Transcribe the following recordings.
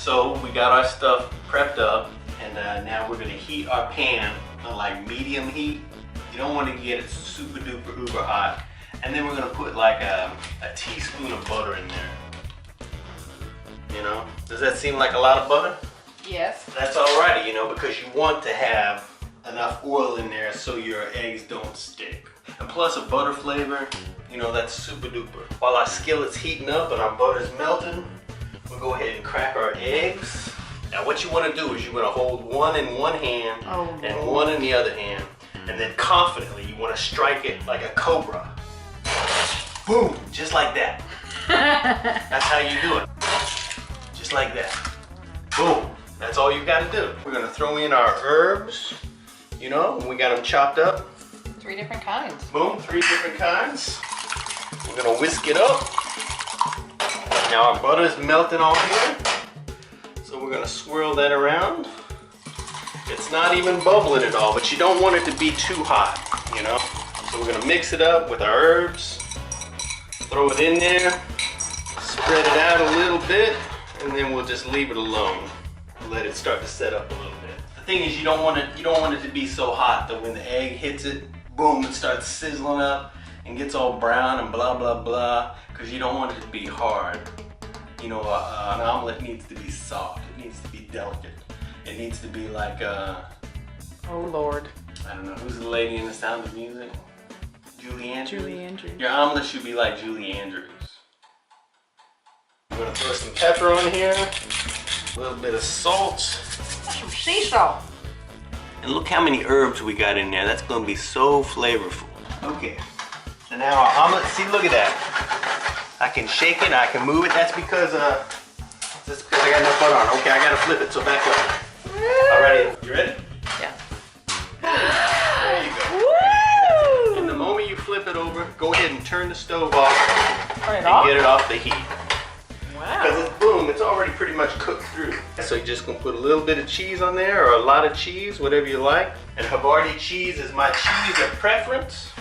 So we got our stuff prepped up, and now we're gonna heat our pan on like medium heat. You don't want to get it super duper uber hot. And then we're gonna put like a teaspoon of butter in there. You know, does that seem like a lot of butter? Yes. That's alrighty, you know, because you want to have enough oil in there so your eggs don't stick. And plus a butter flavor, you know, that's super duper. While our skillet's heating up and our butter's melting, we'll go ahead and crack our eggs. Now what you want to do is you want to hold one in one hand and one in the other hand, and then confidently you want to strike it like a cobra. Boom, just like that. That's how you do it. Just like that. Boom, that's all you got to do. We're going to throw in our herbs, you know, we got them chopped up. 3 different kinds. Boom, 3 different kinds. We're gonna whisk it up. Now our butter's melting on here. So we're gonna swirl that around. It's not even bubbling at all, but you don't want it to be too hot, you know? So we're gonna mix it up with our herbs. Throw it in there. Spread it out a little bit, and then we'll just leave it alone. Let it start to set up a little bit. The thing is, you don't want it to be so hot that when the egg hits it, boom, it starts sizzling up and gets all brown and blah, blah, blah, because you don't want it to be hard. You know, an omelet needs to be soft. It needs to be delicate. It needs to be like, oh Lord. I don't know, who's the lady in The Sound of Music? Julie Andrews? Julie Andrews. Your omelet should be like Julie Andrews. I'm gonna throw some pepper on here, a little bit of salt. That's some sea salt. And look how many herbs we got in there. That's gonna be so flavorful. Okay, so now our omelet, see, look at that. I can shake it, I can move it. That's because I got enough butter on. Okay, I gotta flip it, so back up. Alrighty, you ready? Yeah. There you go. Woo! And the moment you flip it over, go ahead and turn the stove off Turn it and off? get it off the heat. Wow. Because it's, boom, it's already pretty much cooked through. So you're just gonna put a little bit of cheese on there, or a lot of cheese, whatever you like. And Havarti cheese is my cheese of preference.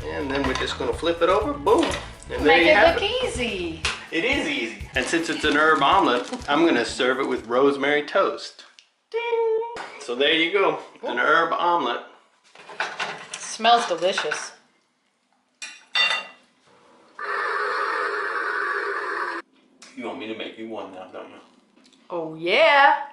And then we're just gonna flip it over, boom. And there Make you it have look it. easy. It is easy. And since it's an herb omelet, I'm gonna serve it with rosemary toast. Ding! So there you go, an herb omelet. Smells delicious. You want me to make you one now, don't you? Oh yeah.